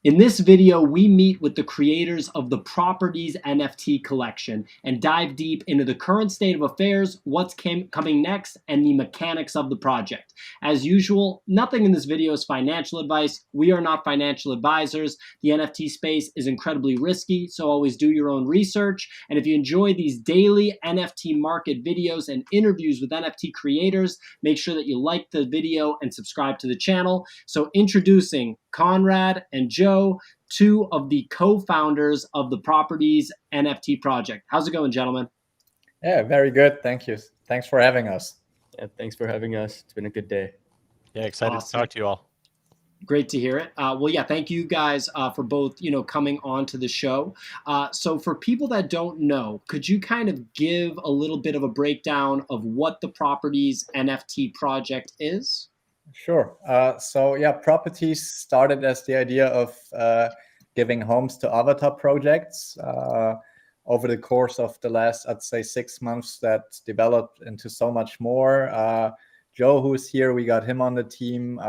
In this video, we meet with the creators of the Properties NFT collection and dive deep into the current state of affairs, what's coming next, and the mechanics of the project. As usual, nothing in this video is financial advice. We are not financial advisors. The NFT space is incredibly risky, so always do your own research. And if you enjoy these daily NFT market videos and interviews with NFT creators, make sure that you like the video and subscribe to the channel. So introducing Conrad and Joe, two of the co-founders of the Properties NFT project. How's it going, gentlemen? Yeah, very good. Thank you. Thanks for having us. Yeah, thanks for having us. It's been a good day. Yeah, excited Awesome. to talk to you all. Great to hear it. Thank you guys for both, coming on to the show. So for people that don't know, could you kind of give a little bit of a breakdown of what the Properties NFT project is? Sure. Properties started as the idea of giving homes to avatar projects. Over the course of the last, I'd say, 6 months, that developed into so much more. Joe, who's here, we got him on the team.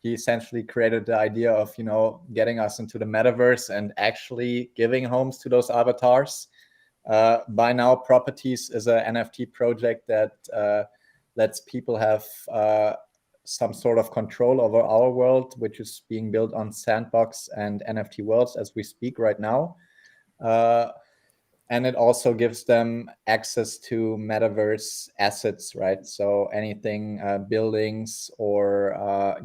He essentially created the idea of, getting us into the metaverse and actually giving homes to those avatars. By now, Properties is an NFT project that lets people have some sort of control over our world, which is being built on Sandbox and NFT worlds as we speak right now. And it also gives them access to metaverse assets, right? So anything, buildings or,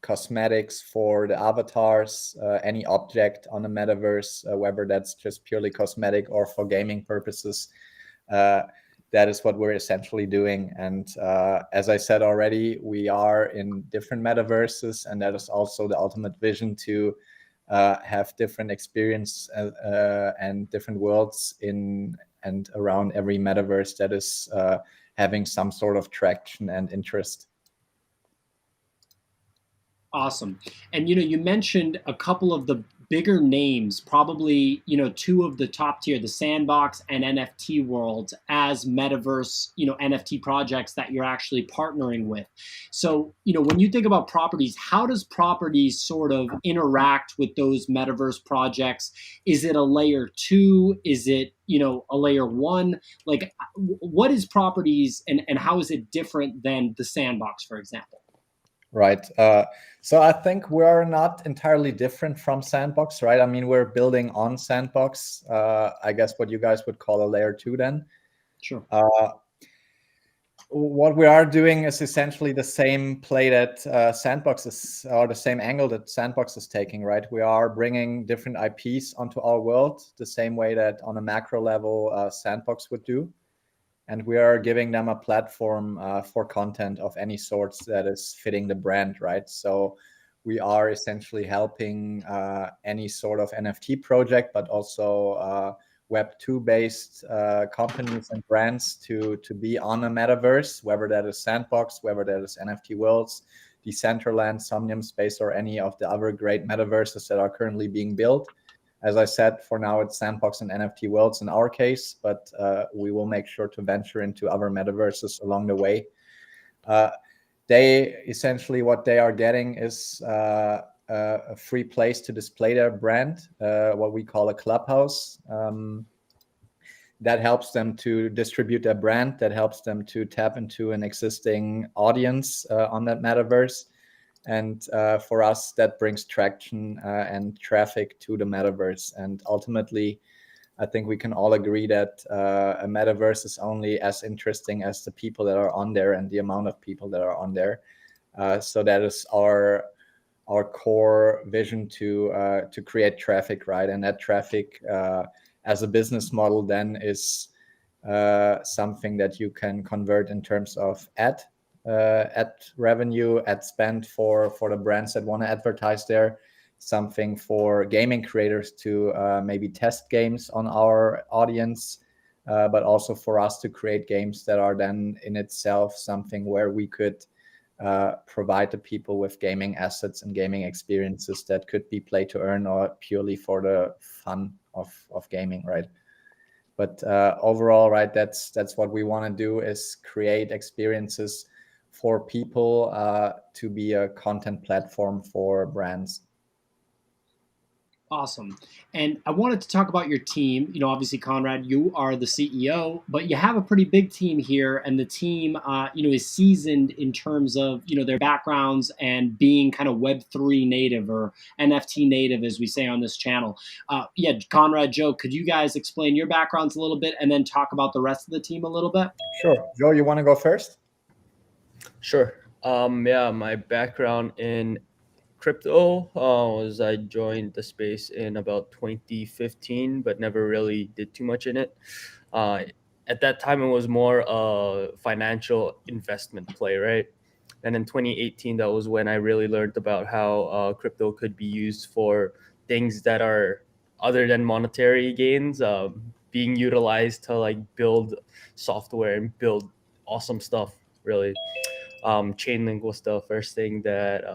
cosmetics for the avatars, any object on the metaverse, whether that's just purely cosmetic or for gaming purposes. That is what we're essentially doing. And as I said already, we are in different metaverses, and that is also the ultimate vision to have different experience and different worlds in and around every metaverse that is having some sort of traction and interest. Awesome. And, you mentioned a couple of the bigger names, probably, two of the top tier, the Sandbox and NFT worlds as metaverse, NFT projects that you're actually partnering with. So, when you think about Properties, how does Properties sort of interact with those metaverse projects? Is it a layer 2? Is it, a layer 1? Like, what is Properties and how is it different than the Sandbox, for example? Right. So I think we're not entirely different from Sandbox, right? I mean, we're building on Sandbox. I guess what you guys would call a layer 2 then. Sure. What we are doing is essentially the same play that Sandbox is, or the same angle that Sandbox is taking, right? We are bringing different IPs onto our world the same way that on a macro level Sandbox would do. And we are giving them a platform for content of any sorts that is fitting the brand, right? So we are essentially helping any sort of NFT project, but also Web2 based companies and brands to be on a metaverse, whether that is Sandbox, whether that is NFT Worlds, Decentraland, Somnium Space, or any of the other great metaverses that are currently being built. As I said, for now, it's Sandbox and NFT Worlds in our case, but we will make sure to venture into other metaverses along the way. They essentially, what they are getting is a free place to display their brand, what we call a clubhouse. That helps them to distribute their brand, that helps them to tap into an existing audience on that metaverse. And for us, that brings traction and traffic to the metaverse. And ultimately, I think we can all agree that a metaverse is only as interesting as the people that are on there and the amount of people that are on there. So that is our core vision to create traffic, right? And that traffic as a business model then is something that you can convert in terms of ad revenue, ad spend for the brands that want to advertise there, something for gaming creators to maybe test games on our audience, but also for us to create games that are then in itself something where we could provide the people with gaming assets and gaming experiences that could be play to earn or purely for the fun of gaming, right? But overall, right, that's what we want to do, is create experiences for people to be a content platform for brands. Awesome. And I wanted to talk about your team. Obviously, Conrad, you are the CEO, but you have a pretty big team here, and the team, is seasoned in terms of, their backgrounds and being kind of Web3 native or NFT native, as we say on this channel. Conrad, Joe, could you guys explain your backgrounds a little bit and then talk about the rest of the team a little bit? Sure. Joe, you want to go first? Sure. My background in crypto was I joined the space in about 2015, but never really did too much in it. At that time, it was more a financial investment play, right? And in 2018, that was when I really learned about how crypto could be used for things that are other than monetary gains, being utilized to like build software and build awesome stuff, really. Chainlink was the first thing that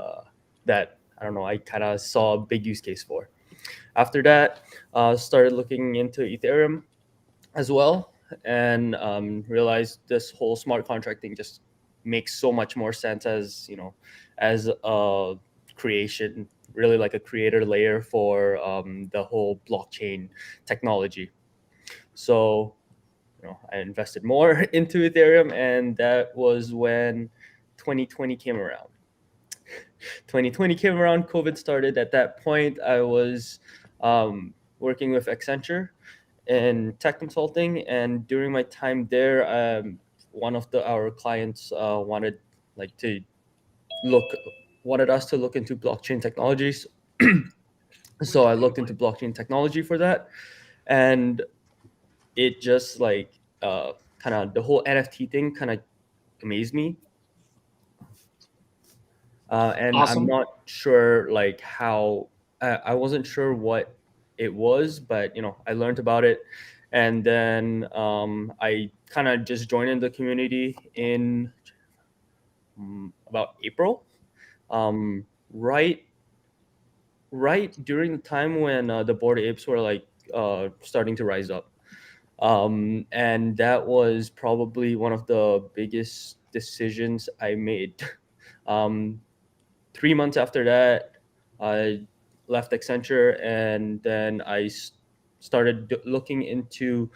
I don't know, I kind of saw a big use case for. After that, started looking into Ethereum as well, and realized this whole smart contract thing just makes so much more sense as a creation, really like a creator layer for the whole blockchain technology. So I invested more into Ethereum, and that was when 2020 came around. 2020 came around, COVID started. At that point, I was working with Accenture in tech consulting, and during my time there, one of our clients like to look wanted us to look into blockchain technologies. So I looked into blockchain technology for that, and it just like kind of the whole NFT thing kind of amazed me. And I'm Awesome. not sure like how I wasn't sure what it was, but I learned about it, and then I kind of just joined in the community in about April, um, right right during the time when the Bored Apes were like starting to rise up. And that was probably one of the biggest decisions I made. um, 3 months after that, I left Accenture, and then started looking into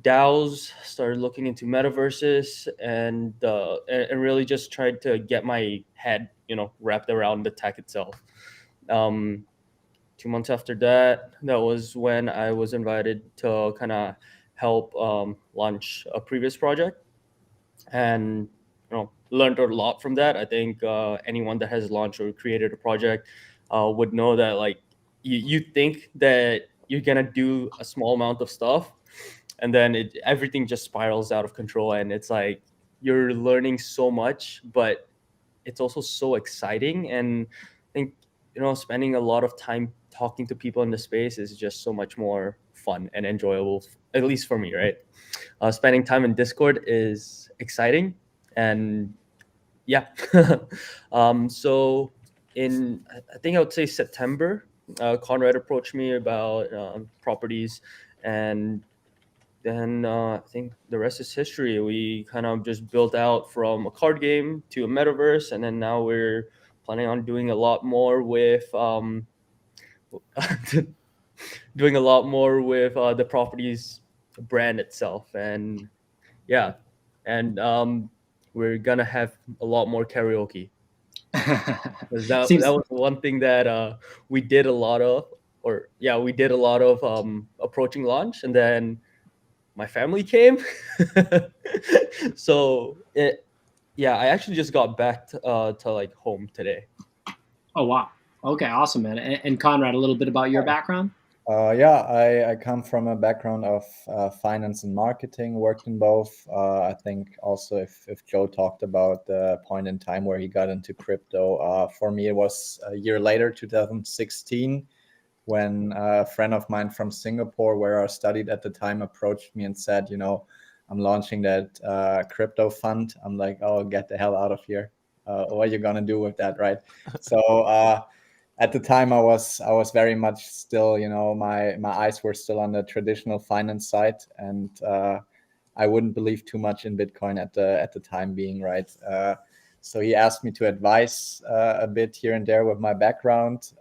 DAOs, started looking into metaverses, and really just tried to get my head, wrapped around the tech itself. Um, 2 months after that, that was when I was invited to kind of help launch a previous project, and learned a lot from that. I think anyone that has launched or created a project would know that like you think that you're gonna do a small amount of stuff, and then everything just spirals out of control, and it's like you're learning so much, but it's also so exciting. And I think spending a lot of time talking to people in the space is just so much more fun and enjoyable, at least for me, right? Spending time in Discord is exciting, and yeah. So I think I would say September, Conrad approached me about properties, and then I think the rest is history. We kind of just built out from a card game to a metaverse, and then now we're planning on doing a lot more with doing a lot more with the properties brand itself, and yeah, and we're gonna have a lot more karaoke. 'Cause that Seems was one thing that we did a lot of, or yeah, we did a lot of approaching launch, and then my family came. So yeah, I actually just got back to like home today. Oh, wow. Okay, awesome, man. And Conrad, a little bit about your background? I come from a background of finance and marketing, worked in both. I think also if Joe talked about the point in time where he got into crypto, for me it was a year later, 2016, when a friend of mine from Singapore, where I studied at the time, approached me and said, I'm launching that crypto fund. I'm like, oh, get the hell out of here. What are you going to do with that, right? So at the time I was very much still, my eyes were still on the traditional finance side, and I wouldn't believe too much in Bitcoin at the time being, right? So he asked me to advise a bit here and there with my background.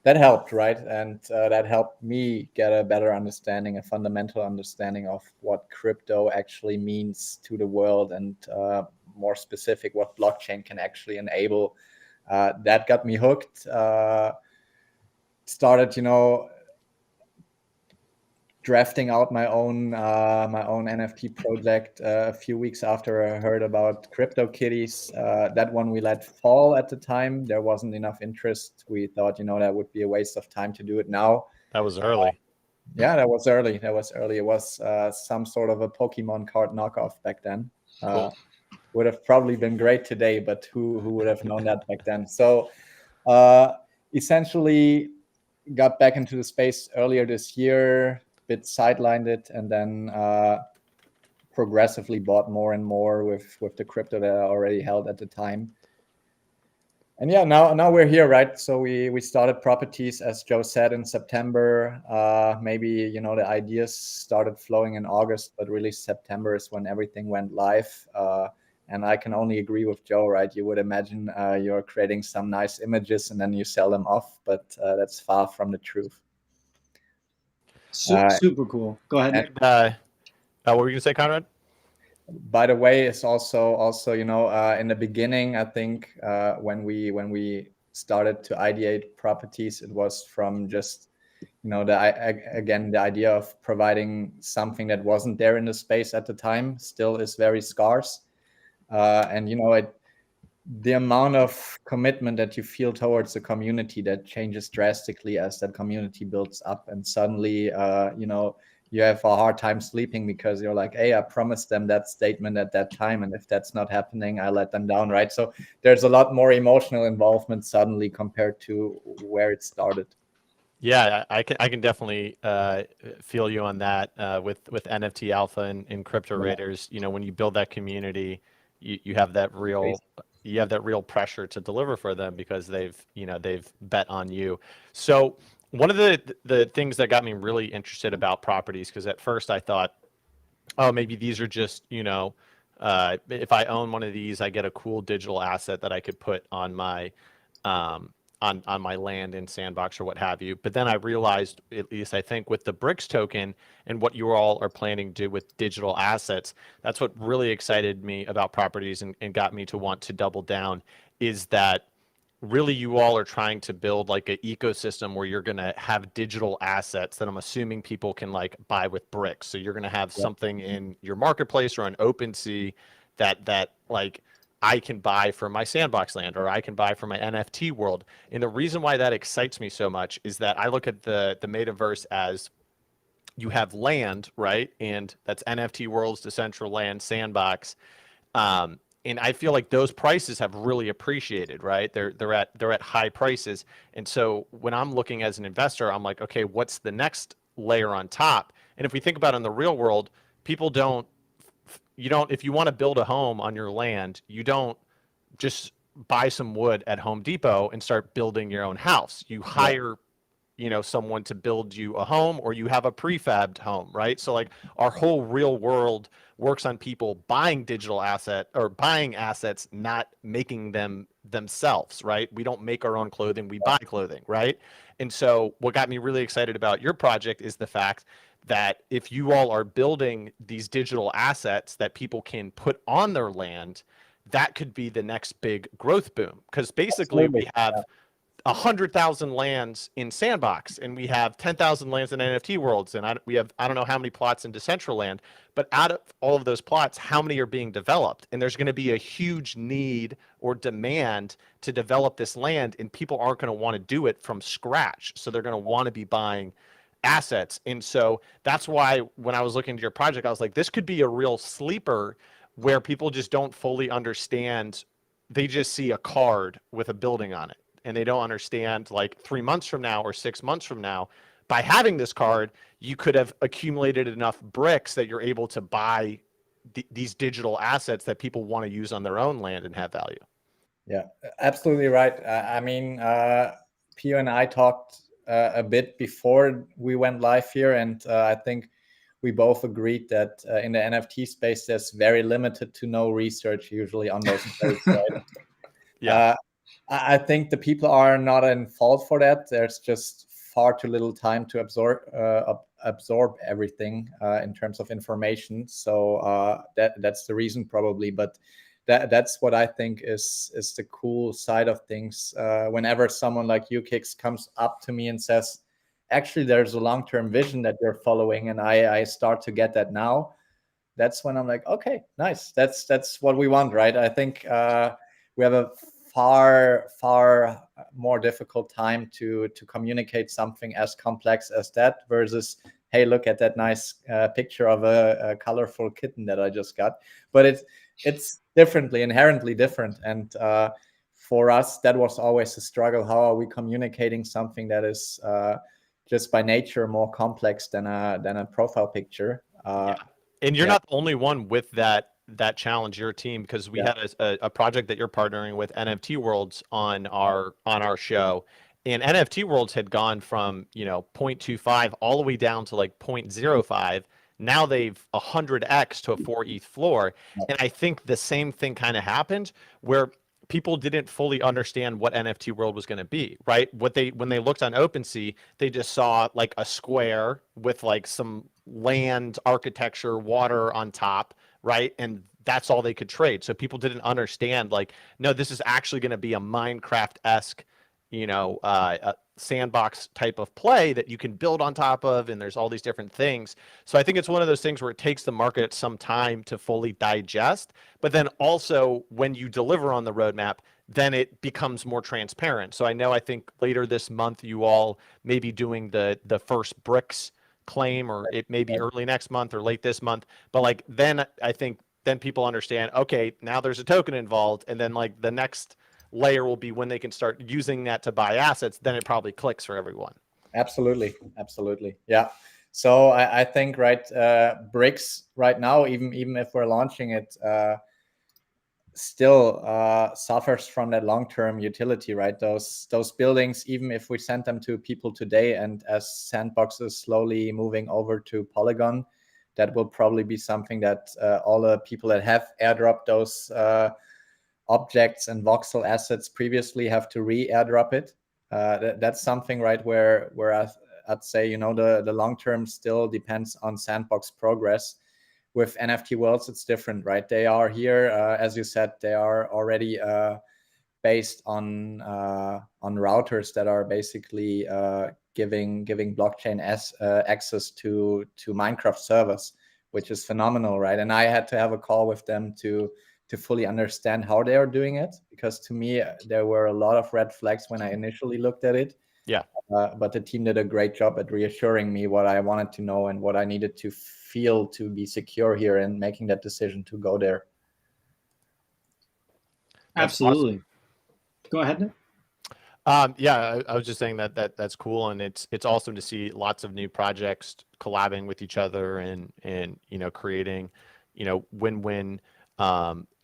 that helped, right? And that helped me get a better understanding, a fundamental understanding of what crypto actually means to the world, and more specific, what blockchain can actually enable. That got me hooked. Started, drafting out my own NFT project a few weeks after I heard about CryptoKitties. That one we let fall at the time. There wasn't enough interest. We thought, that would be a waste of time to do it now. That was early. Yeah, that was early. It was some sort of a Pokemon card knockoff back then. Cool. Would have probably been great today, but who would have known that back then? So essentially got back into the space earlier this year, bit sidelined it, and then progressively bought more and more with the crypto that I already held at the time. And yeah, now we're here, right? So we started Properties, as Joe said, in September. Maybe the ideas started flowing in August, but really September is when everything went live. And I can only agree with Joe, right? You would imagine you're creating some nice images and then you sell them off, but that's far from the truth. Super cool. Go ahead. And, what were you gonna say, Conrad? By the way, it's also in the beginning, I think when we started to ideate Properties, it was from just the idea of providing something that wasn't there in the space at the time, still is very scarce, and the amount of commitment that you feel towards the community that changes drastically as that community builds up, and suddenly you have a hard time sleeping because you're like, hey, I promised them that statement at that time, and if that's not happening, I let them down, right? So there's a lot more emotional involvement suddenly compared to where it started. Yeah, I can definitely feel you on that with NFT Alpha and Crypto Raiders. When you build that community, you have that real pressure to deliver for them because they've bet on you. So one of the things that got me really interested about Properties, because at first I thought, oh, maybe these are just if I own one of these, I get a cool digital asset that I could put on my on my land in Sandbox or what have you. But then I realized, at least I think, with the BRIX token and what you all are planning to do with digital assets, that's what really excited me about Properties and got me to want to double down, is that really you all are trying to build like an ecosystem where you're going to have digital assets that I'm assuming people can like buy with BRIX. So you're going to have something in your marketplace or on OpenSea that like I can buy for my Sandbox land, or I can buy for my NFT world. And the reason why that excites me so much is that I look at the metaverse as you have land, right? And that's NFT worlds, Decentraland, Sandbox. And I feel like those prices have really appreciated, right? They're at high prices. And so when I'm looking as an investor, I'm like, okay, what's the next layer on top? And if we think about it in the real world, people if you want to build a home on your land, you don't just buy some wood at Home Depot and start building your own house. You hire someone to build you a home, or you have a prefabbed home, right? So like our whole real world works on people buying digital asset or buying assets, not making them themselves, right? We don't make our own clothing, we buy clothing, right? And so what got me really excited about your project is the fact that if you all are building these digital assets that people can put on their land, that could be the next big growth boom. Because basically we have 100,000 lands in Sandbox, and we have 10,000 lands in NFT worlds, and we have I don't know how many plots in Decentraland, but out of all of those plots, how many are being developed? And there's going to be a huge need or demand to develop this land, and people aren't going to want to do it from scratch. So they're going to want to be buying assets. And so that's why when I was looking at your project, I was like, this could be a real sleeper where people just don't fully understand. They just see a card with a building on it, and they don't understand, like 3 months from now or 6 months from now, by having this card, you could have accumulated enough BRICS that you're able to buy these digital assets that people want to use on their own land and have value. Yeah, absolutely right. I mean, Pio and I talked a bit before we went live here, and I think we both agreed that in the NFT space, there's very limited to no research usually on those trades, right? Yeah. I think the people are not in fault for that. There's just far too little time to absorb everything in terms of information. So that's the reason probably. But that's what I think is the cool side of things. Whenever someone like you, Kix, comes up to me and says, actually, there's a long-term vision that you're following, and I start to get that now. That's when I'm like, okay, nice. That's what we want, right? I think we have a far more difficult time to communicate something as complex as that versus, hey, look at that nice picture of a colorful kitten that I just got. But it's inherently different, and for us that was always a struggle. How are we communicating something that is just by nature more complex than a profile picture? Yeah. And you're not the only one with that challenge, your team, because we had a project that you're partnering with NFT Worlds on our show, and NFT Worlds had gone from 0.25 all the way down to like 0.05. Now they've 100x to a 4 ETH floor, and I think the same thing kind of happened where people didn't fully understand what NFT World was going to be, right? When they looked on OpenSea, they just saw like a square with like some land architecture, water on top, right? And that's all they could trade. So people didn't understand like, no, this is actually going to be a Minecraft-esque, a sandbox type of play that you can build on top of, and there's all these different things. So I think it's one of those things where it takes the market some time to fully digest, but then also when you deliver on the roadmap, then it becomes more transparent. So I think later this month you all may be doing the first BRIX claim, or it may be early next month or late this month, but like then I think then people understand, okay, now there's a token involved, and then like the next layer will be when they can start using that to buy assets, then it probably clicks for everyone. Absolutely. Yeah. So I think, right, BRIX right now, even if we're launching it, still suffers from that long-term utility, right? Those buildings, even if we send them to people today, and as Sandbox is slowly moving over to Polygon, that will probably be something that all the people that have airdropped those objects and voxel assets previously have to re-airdrop it. That's something, right, where I'd say, the long term still depends on Sandbox progress. With NFT Worlds, it's different, right? They are here, as you said, they are already based on routers that are basically giving blockchain access to Minecraft servers, which is phenomenal, right? And I had to have a call with them to fully understand how they are doing it, because to me there were a lot of red flags when I initially looked at it. Yeah. But the team did a great job at reassuring me what I wanted to know and what I needed to feel to be secure here and making that decision to go there. That's absolutely awesome. Go ahead, Nick. Yeah, I was just saying that's cool, and it's awesome to see lots of new projects collabing with each other and creating win-win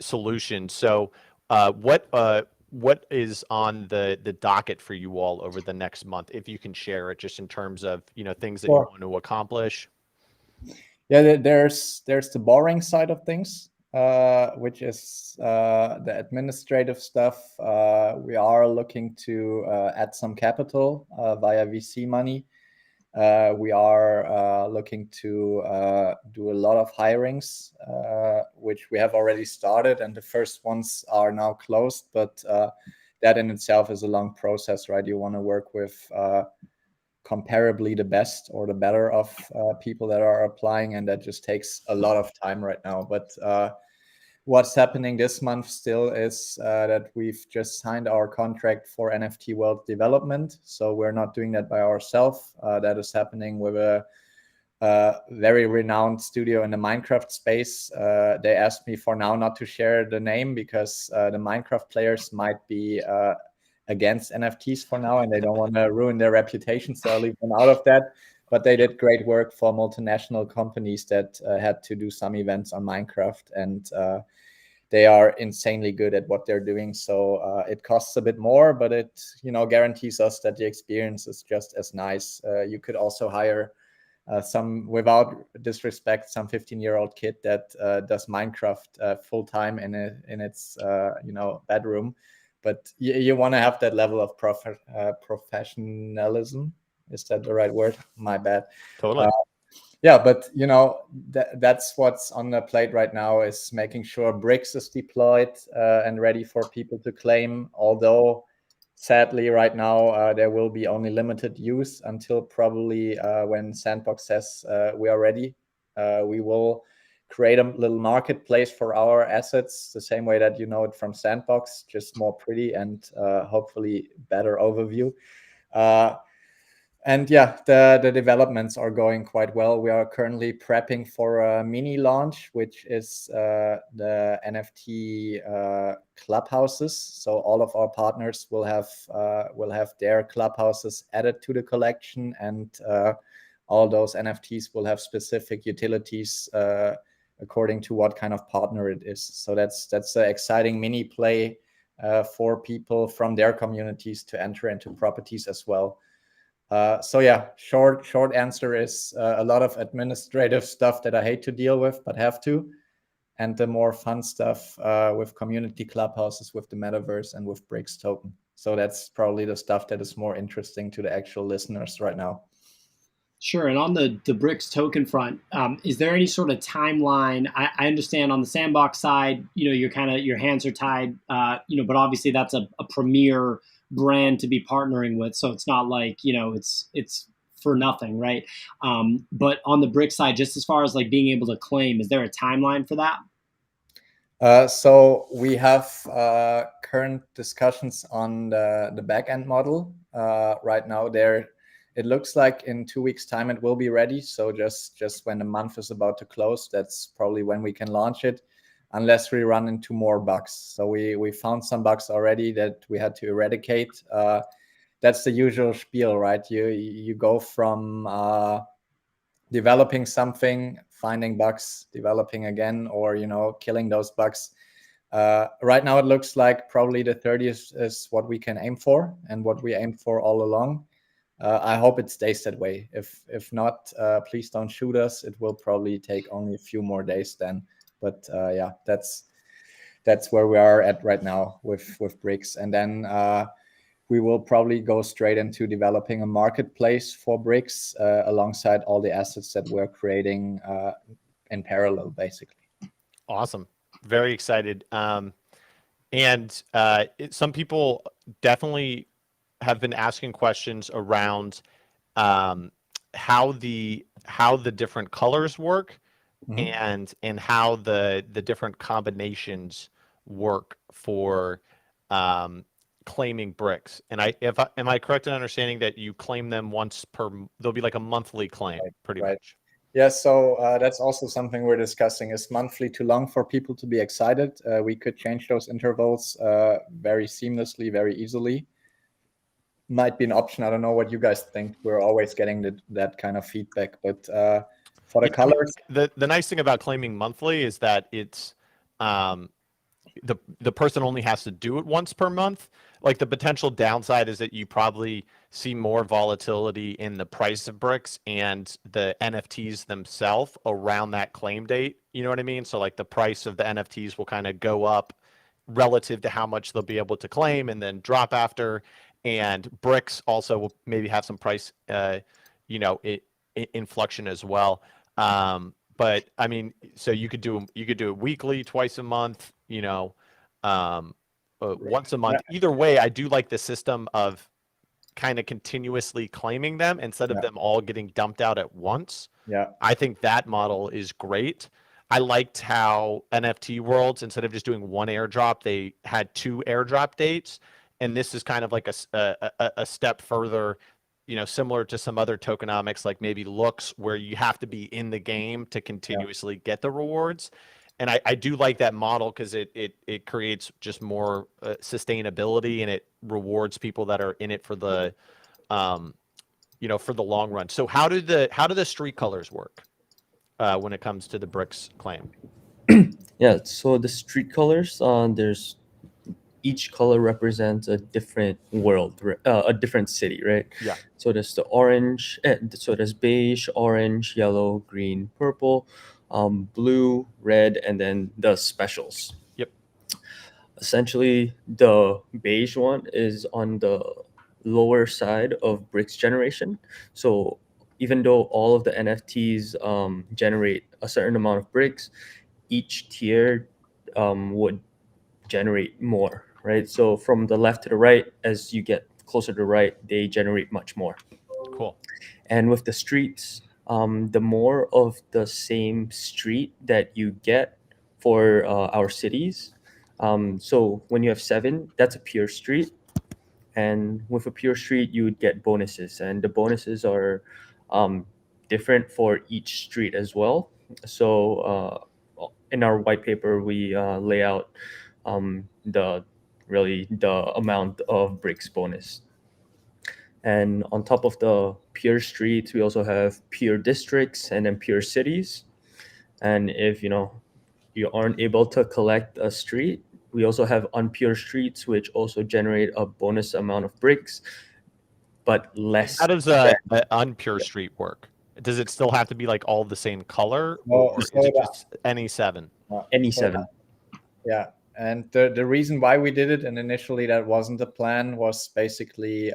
solutions. So what is on the docket for you all over the next month, if you can share it, just in terms of things that you want to accomplish? Yeah, there's the boring side of things, which is the administrative stuff. We are looking to add some capital via VC money. We are looking to do a lot of hirings, which we have already started, and the first ones are now closed. But that in itself is a long process, right? You want to work with comparably the best or the better of people that are applying, and that just takes a lot of time right now. But what's happening this month still is that we've just signed our contract for NFT World development. So we're not doing that by ourselves. That is happening with a very renowned studio in the Minecraft space. They asked me for now not to share the name because the Minecraft players might be against NFTs for now, and they don't want to ruin their reputation, so I'll leave them out of that. But they did great work for multinational companies that had to do some events on Minecraft, and they are insanely good at what they're doing. So it costs a bit more, but it guarantees us that the experience is just as nice. You could also hire some, without disrespect, some 15-year-old kid that does Minecraft full time in its bedroom. but you want to have that level of professionalism. Is that the right word? My bad. Totally. Yeah, but that's what's on the plate right now, is making sure BRIX is deployed and ready for people to claim. Although, sadly, right now there will be only limited use until probably when Sandbox says we are ready. We will create a little marketplace for our assets, the same way that you know it from Sandbox, just more pretty and hopefully better overview. And yeah, the developments are going quite well. We are currently prepping for a mini launch, which is the NFT clubhouses. So all of our partners will have their clubhouses added to the collection, and all those NFTs will have specific utilities according to what kind of partner it is. So that's an exciting mini play for people from their communities to enter into properties as well. So yeah, short answer is a lot of administrative stuff that I hate to deal with, but have to, and the more fun stuff with community clubhouses, with the metaverse, and with BRIX token. So that's probably the stuff that is more interesting to the actual listeners right now. Sure. And on the BRIX token front, is there any sort of timeline? I understand on the Sandbox side, your hands are tied, but obviously that's a premier brand to be partnering with. So it's not like, it's for nothing, right? But on the BRIX side, just as far as like being able to claim, is there a timeline for that? So we have current discussions on the back end model right now. It looks like in 2 weeks' time it will be ready. So just when the month is about to close, that's probably when we can launch it, unless we run into more bugs. So we found some bugs already that we had to eradicate. That's the usual spiel, right? You go from developing something, finding bugs, developing again, or killing those bugs. Right now it looks like probably the 30th is what we can aim for, and what we aimed for all along. I hope it stays that way. If not, please don't shoot us. It will probably take only a few more days then. But yeah, that's where we are at right now with BRIX. And then we will probably go straight into developing a marketplace for BRIX alongside all the assets that we're creating in parallel, basically. Awesome. Very excited. Some people definitely have been asking questions around how the different colors work, and how the different combinations work for claiming BRIX. And am I correct in understanding that you claim them once per? There'll be like a monthly claim, pretty much. Yeah, so that's also something we're discussing. Is monthly too long for people to be excited? We could change those intervals very seamlessly, very easily. Might be an option. I don't know what you guys think. We're always getting that kind of feedback. But for the colors, the nice thing about claiming monthly is that it's the person only has to do it once per month. Like, the potential downside is that you probably see more volatility in the price of BRIX and the NFTs themselves around that claim date. You know what I mean? So like the price of the NFTs will kind of go up relative to how much they'll be able to claim, and then drop after. And BRIX also will maybe have some price, inflection as well. But I mean, so you could do it weekly, twice a month, once a month. Either way, I do like the system of kind of continuously claiming them instead of them all getting dumped out at once. Yeah, I think that model is great. I liked how NFT Worlds, instead of just doing one airdrop, they had 2 airdrop dates. And this is kind of like a step further, similar to some other tokenomics, like maybe Looks, where you have to be in the game to continuously get the rewards. And I do like that model because it creates just more sustainability, and it rewards people that are in it for the, for the long run. So how do the street colors work when it comes to the BRIX claim? Yeah, so the street colors, there's each color represents a different world, a different city, right? Yeah. So there's the orange, so there's beige, orange, yellow, green, purple, blue, red, and then the specials. Yep. essentially the beige one is on the lower side of BRIX generation. So even though all of the NFTs generate a certain amount of BRIX, each tier would generate more, right? So from the left to the right, as you get closer to the right, they generate much more. Cool. And with the streets, the more of the same street that you get for our cities. So when you have 7, that's a pure street. And with a pure street, you would get bonuses. And the bonuses are different for each street as well. So in our white paper, we lay out the amount of BRICS bonus. And on top of the pure streets, we also have pure districts and then pure cities. And if you aren't able to collect a street, we also have unpure streets, which also generate a bonus amount of BRICS, but less. How does a unpure street work? Does it still have to be like all the same color, or is it just any 7? Any 7. Yeah. And the reason why we did it, and initially that wasn't the plan, was basically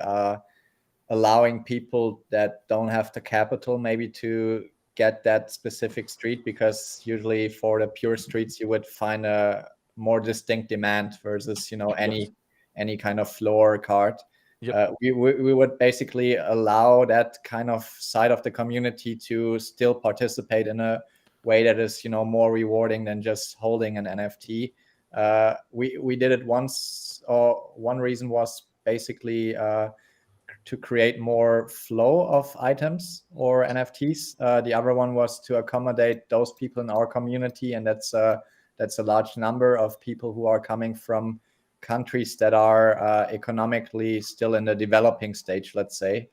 allowing people that don't have the capital maybe to get that specific street, because usually for the pure streets you would find a more distinct demand versus any kind of floor card. Yep. We would basically allow that kind of side of the community to still participate in a way that is more rewarding than just holding an NFT. We did it once. One reason was basically to create more flow of items or NFTs. The other one was to accommodate those people in our community, and that's a large number of people who are coming from countries that are economically still in the developing stage, let's say.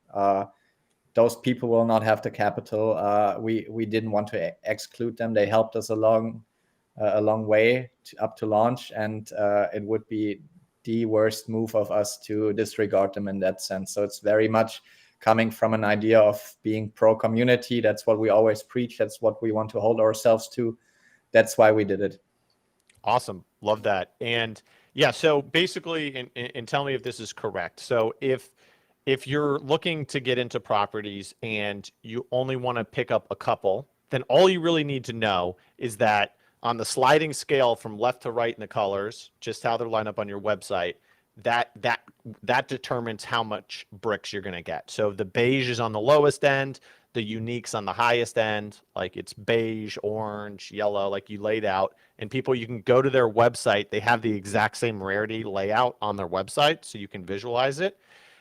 Those people will not have the capital. We didn't want to exclude them. They helped us a long way up to launch, and it would be the worst move of us to disregard them in that sense. So it's very much coming from an idea of being pro community. That's what we always preach. That's what we want to hold ourselves to. That's why we did it. Awesome. Love that. And yeah, so basically, and tell me if this is correct. So if you're looking to get into properties and you only want to pick up a couple, then all you really need to know is that on the sliding scale from left to right in the colors, just how they're lined up on your website, that determines how much BRICS you're going to get. So the beige is on the lowest end, the unique's on the highest end, like it's beige, orange, yellow, like you laid out. And people, you can go to their website. They have the exact same rarity layout on their website, so you can visualize it.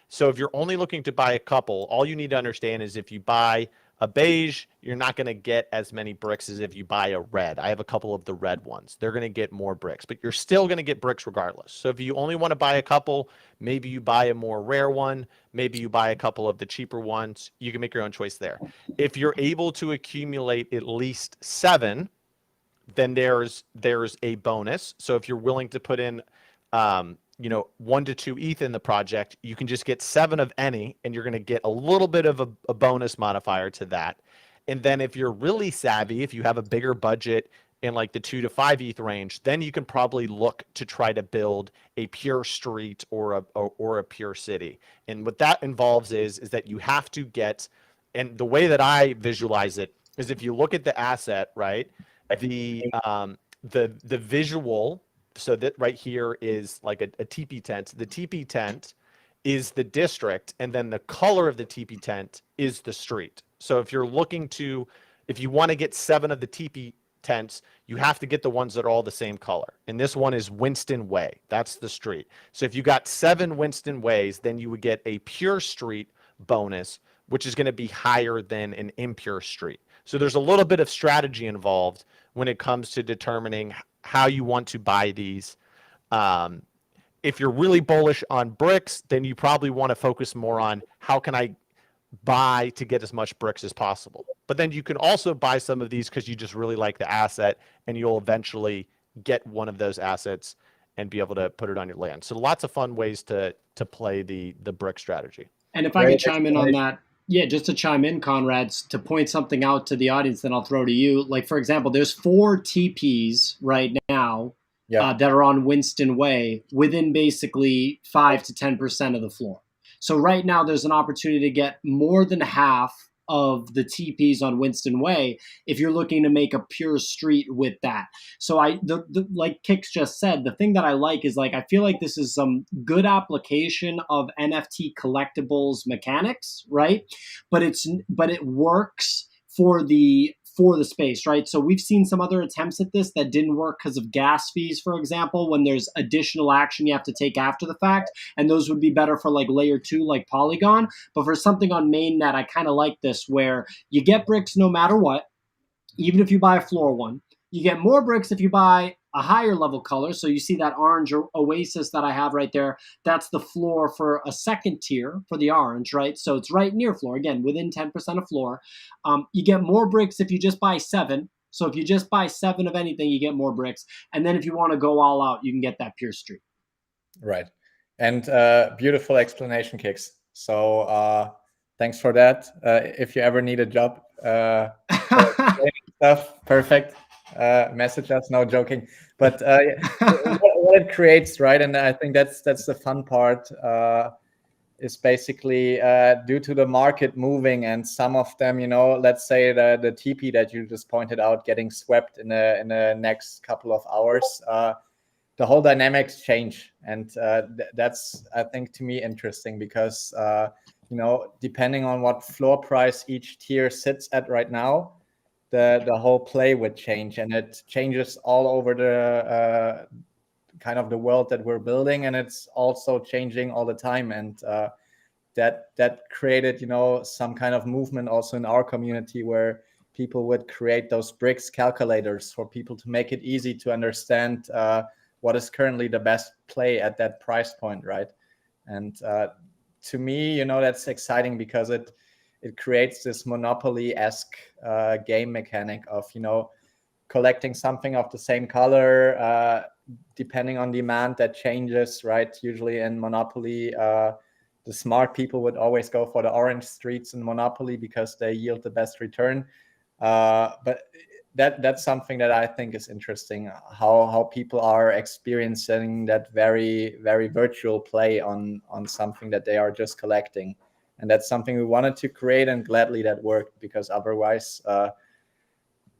So if you're only looking to buy a couple, all you need to understand is if you buy a beige, you're not going to get as many BRICS as if you buy a red. I have a couple of the red ones. They're going to get more BRICS, but you're still going to get BRICS regardless. So if you only want to buy a couple, maybe you buy a more rare one, maybe you buy a couple of the cheaper ones. You can make your own choice there. If you're able to accumulate at least 7, then there's a bonus. So if you're willing to put in 1 to 2 ETH in the project, you can just get 7 of any, and you're going to get a little bit of a bonus modifier to that. And then if you're really savvy, if you have a bigger budget in like the 2 to 5 ETH range, then you can probably look to try to build a pure street or a pure city. And what that involves is that you have to get, and the way that I visualize it is if you look at the asset, right, the visual. So that right here is like a teepee tent. The teepee tent is the district, and then the color of the teepee tent is the street. So if you want to get 7 of the teepee tents, you have to get the ones that are all the same color. And this one is Winston Way. That's the street. So if you got 7 Winston Ways, then you would get a pure street bonus, which is going to be higher than an impure street. So there's a little bit of strategy involved when it comes to determining how you want to buy these. If you're really bullish on BRICS, then you probably want to focus more on how can I buy to get as much BRICS as possible. But then you can also buy some of these because you just really like the asset, and you'll eventually get one of those assets and be able to put it on your land. So lots of fun ways to play the BRICS strategy. And if I could chime in on that, yeah, just to chime in, Conrad, to point something out to the audience, then I'll throw to you. Like, for example, there's 4 TPs right now that are on Winston Way within basically 5 to 10% of the floor. So right now there's an opportunity to get more than half of the TPs on Winston Way if you're looking to make a pure street with that. So like Kix just said, the thing that I like is like I feel like this is some good application of NFT collectibles mechanics, right? But it works for the space, right? So we've seen some other attempts at this that didn't work because of gas fees, for example, when there's additional action you have to take after the fact, and those would be better for like layer 2, like Polygon. But for something on mainnet, I kind of like this, where you get BRIX no matter what, even if you buy a floor one. You get more BRIX if you buy a higher level color. So you see that orange oasis that I have right there. That's the floor for a second tier for the orange, right? So it's right near floor, again, within 10% of floor. You get more BRIX if you just buy 7. So if you just buy 7 of anything, you get more BRIX. And then if you want to go all out, you can get that pure street. Right. And beautiful explanation, Kix. So thanks for that. If you ever need a job, stuff, perfect. Message us, no joking. But what it creates, right? And I think that's the fun part, is basically due to the market moving, and some of them, let's say the TP that you just pointed out getting swept in the next couple of hours, the whole dynamics change. And that's, I think, to me interesting, because depending on what floor price each tier sits at right now, the whole play would change, and it changes all over the kind of the world that we're building, and it's also changing all the time. And that created some kind of movement also in our community, where people would create those BRIX calculators for people to make it easy to understand what is currently the best play at that price point, right? And to me, that's exciting, because it creates this Monopoly-esque game mechanic of, collecting something of the same color, depending on demand that changes, right? Usually in Monopoly, the smart people would always go for the orange streets in Monopoly because they yield the best return. But that's something that I think is interesting, how people are experiencing that very, very virtual play on something that they are just collecting. And that's something we wanted to create, and gladly that worked, because otherwise,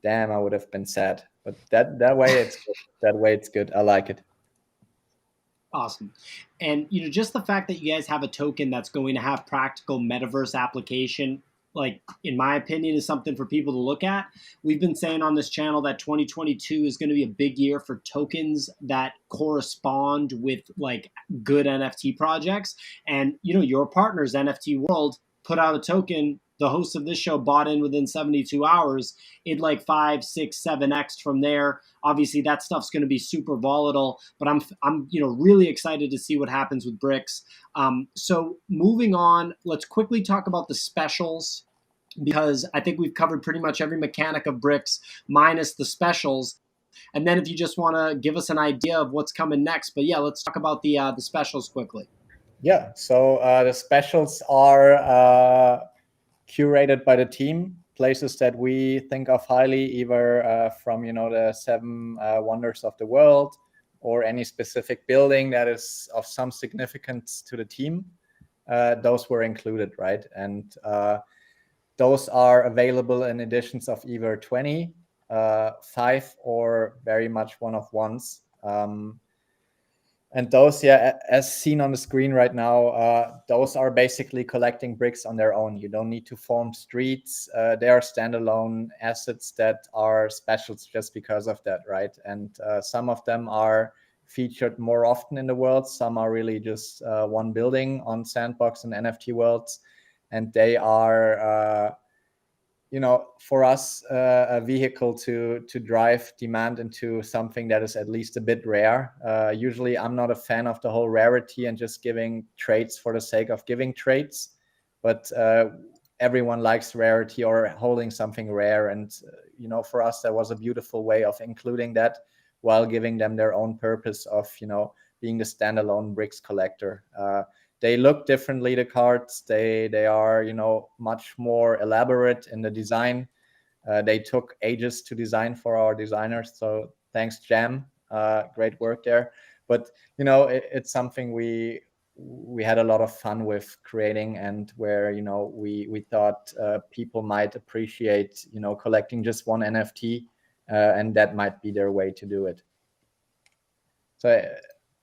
damn, I would have been sad. But that way it's good. That way it's good. I like it. Awesome. And just the fact that you guys have a token that's going to have practical metaverse application, like, in my opinion, is something for people to look at. We've been saying on this channel that 2022 is going to be a big year for tokens that correspond with like good NFT projects. And your partners, NFT World, put out a token. The host of this show bought in within 72 hours. It like 5, 6, 7x from there. Obviously, that stuff's going to be super volatile, but I'm really excited to see what happens with BRIX. So moving on, let's quickly talk about the specials, because I think we've covered pretty much every mechanic of BRIX minus the specials. And then if you just want to give us an idea of what's coming next, but yeah, let's talk about the specials quickly. Yeah. So the specials are curated by the team, places that we think of highly, either from the 7 wonders of the world, or any specific building that is of some significance to the team. Those were included, right? And those are available in editions of either 20, 5, or very much one-of-ones. And those, as seen on the screen right now, those are basically collecting BRIX on their own. You don't need to form streets. They are standalone assets that are specials just because of that, right? And some of them are featured more often in the world. Some are really just one building on Sandbox and NFT worlds. And they are for us, a vehicle to drive demand into something that is at least a bit rare. Usually, I'm not a fan of the whole rarity and just giving traits for the sake of giving traits, but everyone likes rarity or holding something rare. And for us, that was a beautiful way of including that while giving them their own purpose of being the standalone BRIX collector. They look differently, the cards. They are, much more elaborate in the design. They took ages to design for our designers. So thanks, Jam. great work there. But it's something we had a lot of fun with creating, and where we thought people might appreciate collecting just one NFT, and that might be their way to do it. So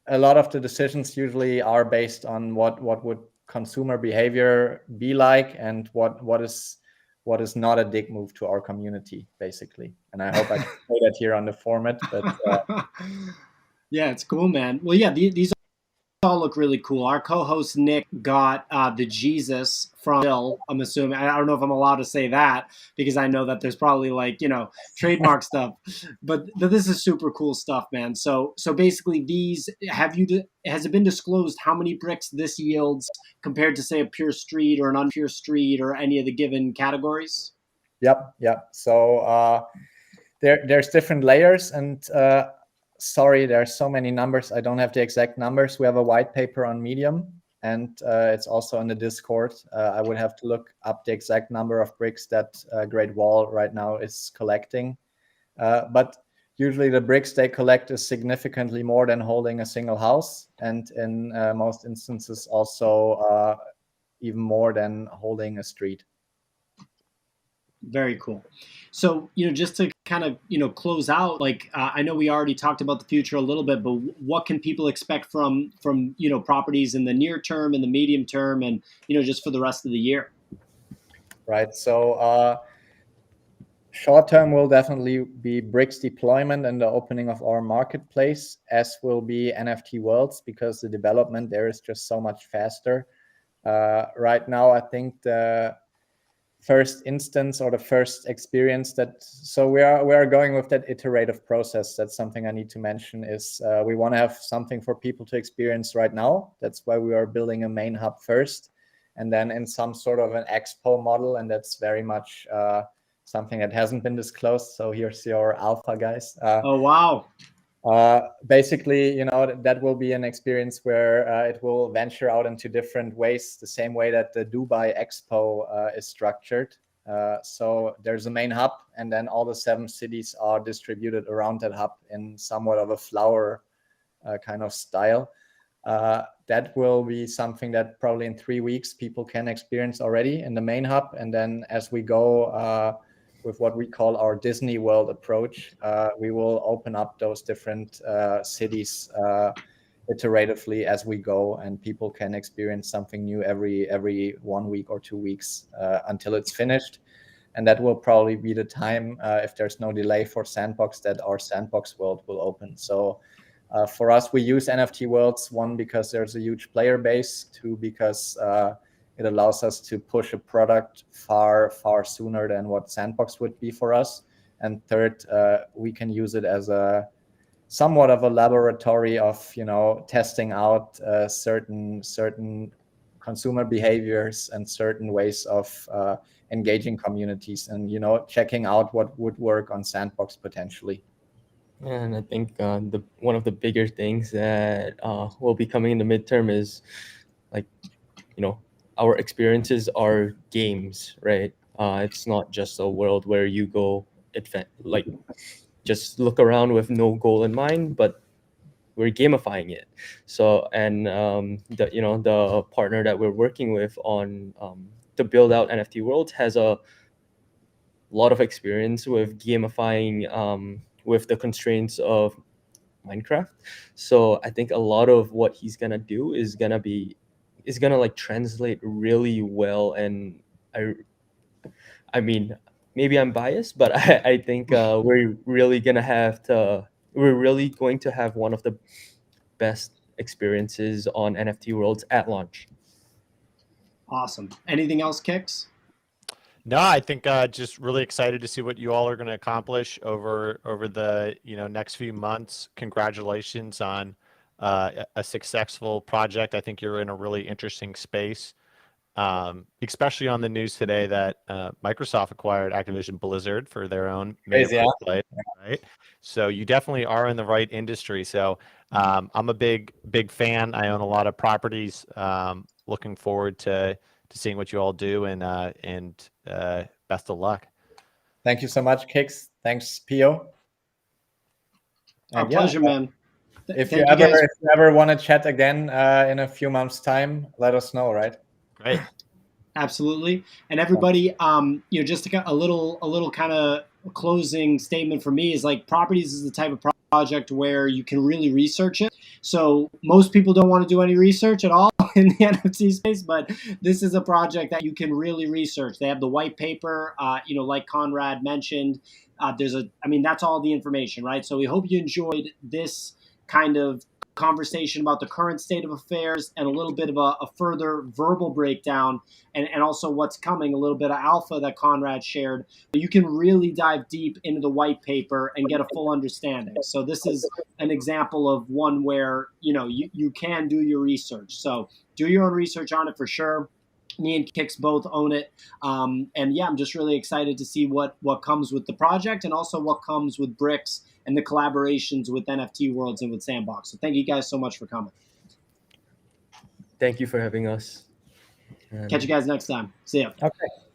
a lot of the decisions usually are based on what would consumer behavior be like, and what is not a dick move to our community, basically. And I hope I can say that here on the format, but yeah, it's cool, man. Well, yeah, these all look really cool. Our co-host Nick got the Jesus from Bill. I'm assuming. I don't know if I'm allowed to say that, because I know that there's probably trademark stuff. But this is super cool stuff, man. So basically, has it been disclosed how many BRICS this yields compared to, say, a pure street or an unpure street or any of the given categories? Yep. So there's different layers, and sorry, there are so many numbers. I don't have the exact numbers. We have a white paper on Medium, and it's also in the Discord. I would have to look up the exact number of BRICS that Great Wall right now is collecting. But usually the BRICS they collect is significantly more than holding a single house, and in most instances also even more than holding a street. Very cool. So, just to kind of, close out, I know we already talked about the future a little bit, but what can people expect from properties in the near term, in the medium term, and, just for the rest of the year? Right. So short term will definitely be BRICS deployment and the opening of our marketplace, as will be NFT worlds, because the development there is just so much faster. Right now, I think the first instance or the first experience so we are going with that iterative process. That's something I need to mention, is we want to have something for people to experience right now. That's why we are building a main hub first, and then in some sort of an expo model, and that's very much something that hasn't been disclosed. So here's your alpha, guys. Oh, wow. Basically, that will be an experience where it will venture out into different ways, the same way that the Dubai Expo is structured. So there's a main hub, and then all the 7 cities are distributed around that hub in somewhat of a flower kind of style. That will be something that probably in 3 weeks people can experience already in the main hub. And then as we go with what we call our Disney World approach, we will open up those different cities iteratively as we go, and people can experience something new every 1 week or 2 weeks until it's finished. And that will probably be the time, if there's no delay for Sandbox, that our Sandbox world will open. So for us, we use NFT worlds, 1, because there's a huge player base, 2, because it allows us to push a product far sooner than what Sandbox would be for us. And 3rd, we can use it as a somewhat of a laboratory of testing out certain consumer behaviors and certain ways of engaging communities, and checking out what would work on Sandbox potentially. And I think one of the bigger things that will be coming in the midterm is our experiences are games, right? It's not just a world where you go just look around with no goal in mind, but we're gamifying it. So, and the partner that we're working with on to build out NFT worlds has a lot of experience with gamifying with the constraints of Minecraft. So I think a lot of what he's gonna do is gonna translate really well. And I mean, maybe I'm biased, but I think we're really going to have one of the best experiences on NFT worlds at launch. Awesome. Anything else, Kix? No, I think just really excited to see what you all are going to accomplish over the next few months. Congratulations on a successful project. I think you're in a really interesting space, especially on the news today that Microsoft acquired Activision Blizzard for their own Metaverse play, right? So you definitely are in the right industry. So I'm a big fan. I own a lot of properties. Looking forward to seeing what you all do, and best of luck. Thank you so much, Kix. Thanks, Pio. Our And pleasure, man. If Thank you guys. ever want to chat again in a few months' time, let us know, right? Great. Absolutely. And everybody, just a little kind of closing statement for me is like properties is the type of project where you can really research it. So most people don't want to do any research at all in the NFT space, but this is a project that you can really research. They have the white paper, like Conrad mentioned. That's all the information, right? So we hope you enjoyed this kind of conversation about the current state of affairs and a little bit of a further verbal breakdown and also what's coming, a little bit of alpha that Conrad shared. But you can really dive deep into the white paper and get a full understanding. So this is an example of one where, you can do your research. So do your own research on it for sure. Me and Kix both own it. I'm just really excited to see what comes with the project and also what comes with BRIX and the collaborations with NFT Worlds and with Sandbox. So thank you guys so much for coming. Thank you for having us. Catch you guys next time. See ya. Okay.